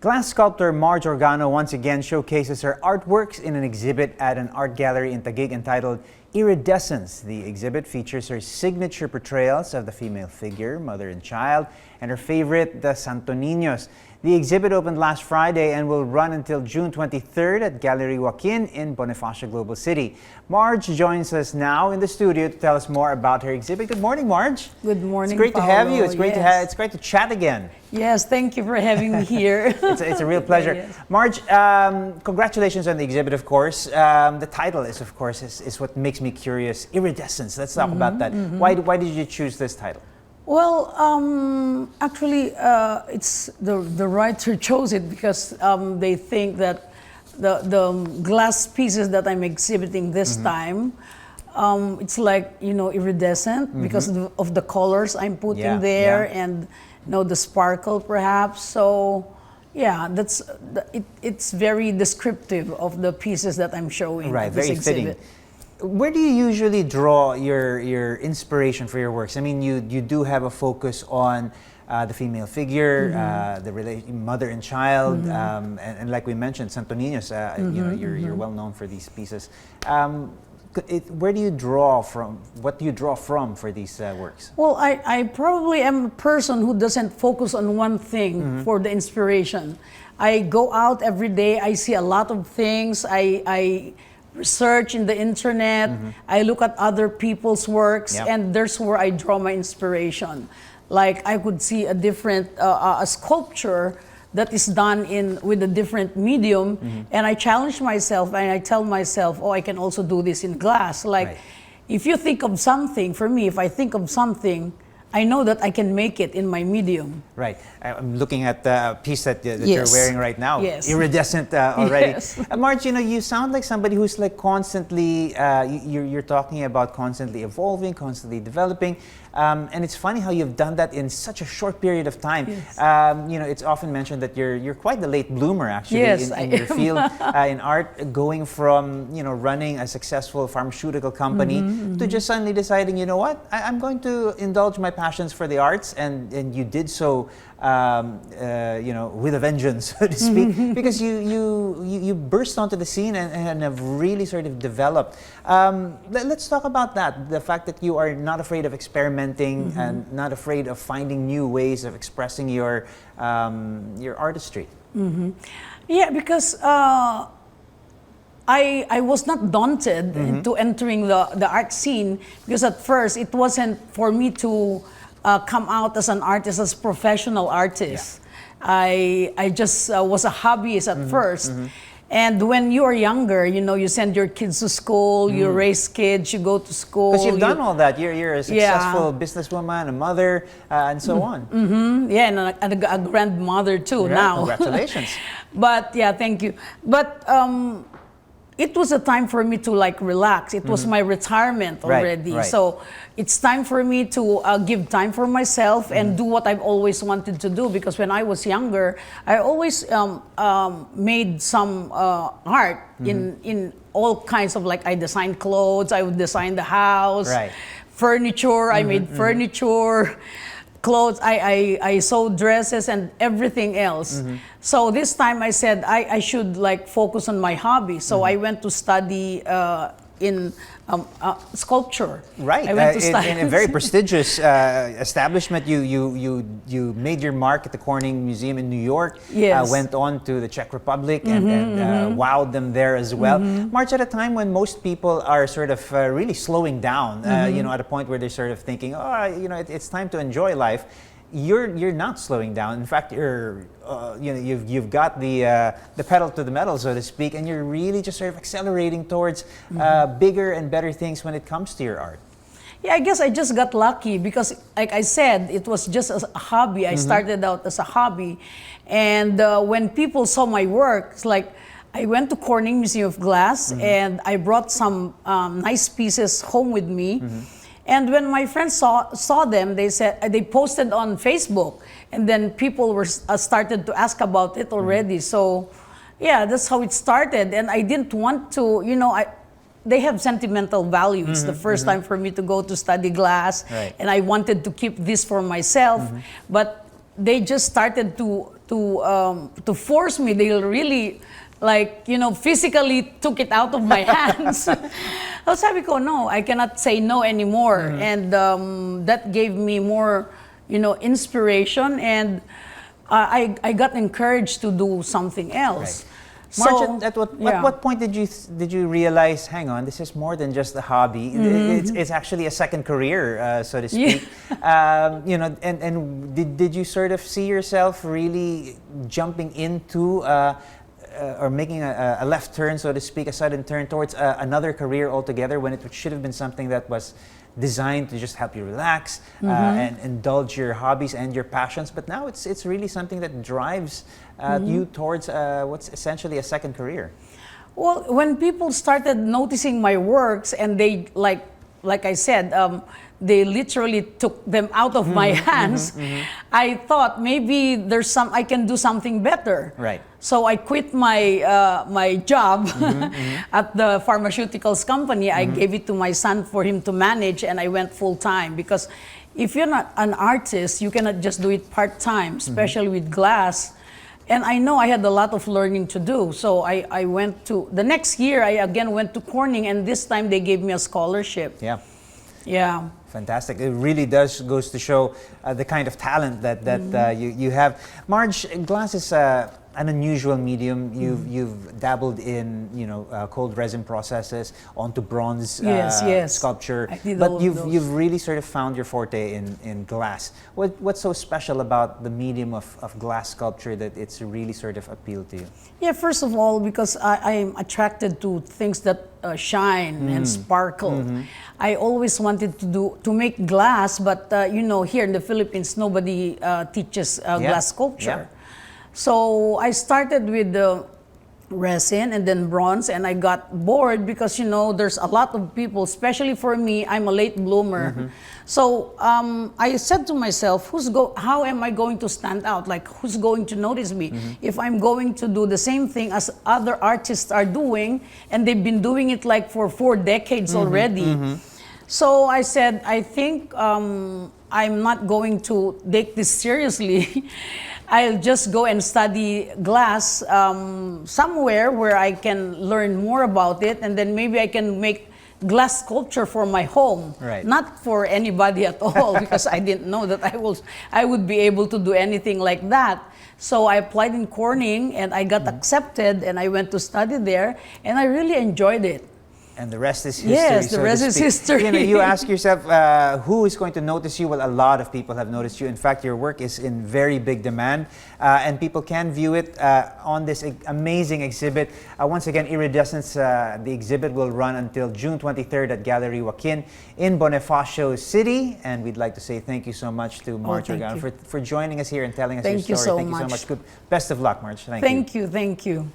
Glass sculptor Marge Organo once again showcases her artworks in an exhibit at an art gallery in Taguig entitled Iridescence. The exhibit features her signature portrayals of the female figure, mother and child, and her favorite, the Santo Niños. The exhibit opened last Friday and will run until June 23rd at Galerie Joaquin in Bonifacio Global City. Marge joins us now in the studio to tell us more about her exhibit. Good morning, Marge. Good morning, It's great Paolo. to have you. It's great Yes. to to chat again. Yes, thank you for having me here. It's a real pleasure. Yes. Marge, congratulations on the exhibit, of course. The title is, of course, is what makes me curious. Iridescence. Let's talk about that. Why did you choose this title? Well, actually, it's the writer chose it because they think that the glass pieces that I'm exhibiting this time, it's like, iridescent because of the colors I'm putting there and the sparkle perhaps. So yeah, it's very descriptive of the pieces that I'm showing. Right, at this very exhibit. fitting. Where do you usually draw your inspiration for your works? I mean, you do have a focus on the female figure, the mother and child, and like we mentioned, Santo Niños. You're well known for these pieces. Where do you draw from? What do you draw from for these works? Well, I probably am a person who doesn't focus on one thing for the inspiration. I go out every day. I see a lot of things. I research in the internet. I look at other people's works, and there's where I draw my inspiration. Like I could see a different a sculpture that is done with a different medium, and I challenge myself and I tell myself, oh, I can also do this in glass. Like, if you think of something, for me, if I think of something, I know that I can make it in my medium. Right. I'm looking at the piece that you're wearing right now. Yes. Iridescent already. Yes. Marge, you sound like somebody who's like constantly, you're talking about constantly evolving, constantly developing. And it's funny how you've done that in such a short period of time. Yes. It's often mentioned that you're quite the late bloomer actually in your am. field in art, going from running a successful pharmaceutical company to just suddenly deciding, you know what, I'm going to indulge my passions for the arts, and you did so with a vengeance, so to speak, because you burst onto the scene and have really sort of developed. Let's talk about that, the fact that you are not afraid of experimenting and not afraid of finding new ways of expressing your artistry. Yeah, because I was not daunted into entering the art scene, because at first it wasn't for me to come out as an artist, as a professional artist. I just was a hobbyist at first. And when you are younger, you send your kids to school, you raise kids, you go to school. Because you've done all that. You're a successful businesswoman, a mother, and so on. Yeah, and a grandmother too now. Congratulations. But yeah, thank you. But it was a time for me to relax. It was my retirement already. Right. So it's time for me to give time for myself and do what I've always wanted to do. Because when I was younger, I always made some art in all kinds of, I designed clothes, I would design the house, furniture, I made furniture, clothes, I sewed dresses and everything else. So this time I said I should focus on my hobby. So I went to study in sculpture. Right. I went to study in a very prestigious establishment. You made your mark at the Corning Museum in New York. Yes. Went on to the Czech Republic and wowed them there as well. March, at a time when most people are sort of really slowing down, at a point where they're sort of thinking, it's time to enjoy life. You're not slowing down. In fact, you've got the pedal to the metal, so to speak, and you're really just sort of accelerating towards bigger and better things when it comes to your art. Yeah, I guess I just got lucky because, like I said, it was just a hobby. I started out as a hobby, and when people saw my work, it's like I went to Corning Museum of Glass and I brought some nice pieces home with me. And when my friends saw them, they said they posted on Facebook, and then people were started to ask about it already. So, yeah, that's how it started. And I didn't want to, they have sentimental value. It's the first time for me to go to study glass, and I wanted to keep this for myself. But they just started to to force me. They really, like, you know, physically took it out of my hands. So sabi ko, no, I cannot say no anymore. And that gave me more, you know, inspiration, and I got encouraged to do something else. Right. Marge, So, at yeah. what point did you realize, hang on, this is more than just a hobby. It's actually a second career, so to speak. You know, and did you sort of see yourself really jumping into or making a left turn, so to speak, a sudden turn towards another career altogether, when it should have been something that was designed to just help you relax and indulge your hobbies and your passions, but now it's really something that drives you towards what's essentially a second career? Well, when people started noticing my works, and they, like I said, they literally took them out of my hands, I thought maybe I can do something better. Right. So I quit my job at the pharmaceuticals company. I gave it to my son for him to manage, and I went full time, because if you're not an artist, you cannot just do it part time, especially with glass. And I know I had a lot of learning to do. So I went to, the next year, I again went to Corning, and this time they gave me a scholarship. Yeah. Yeah. Fantastic. It really goes to show the kind of talent that you have. Marge, glass is an unusual medium. You've dabbled in, you know, cold resin processes onto bronze Yes. sculpture, I did but all of those. you've really sort of found your forte in glass. What's so special about the medium of glass sculpture that it's really sort of appealed to you? Yeah, first of all, because I'm attracted to things that shine and sparkle. I always wanted to make glass, but you know, here in the Philippines, nobody teaches glass sculpture. So I started with the resin and then bronze, and I got bored because, you know, there's a lot of people, especially for me, I'm a late bloomer. So I said to myself, how am I going to stand out? Like, who's going to notice me if I'm going to do the same thing as other artists are doing, and they've been doing it like for 4 decades already. So I said, I think I'm not going to take this seriously. I'll just go and study glass somewhere where I can learn more about it, and then maybe I can make glass sculpture for my home, not for anybody at all, because I didn't know that I would be able to do anything like that. So I applied in Corning, and I got accepted, and I went to study there, and I really enjoyed it. And the rest is history. Yes, the rest is history. You know, you ask yourself, who is going to notice you? Well, a lot of people have noticed you. In fact, your work is in very big demand, and people can view it on this amazing exhibit. Once again, Iridescence, the exhibit will run until June 23rd at Galerie Joaquin in Bonifacio City. And we'd like to say thank you so much to Marge Organo for joining us here and telling us your story. Thank you so much. much. Good. Best of luck, Marge. Thank you. Thank you.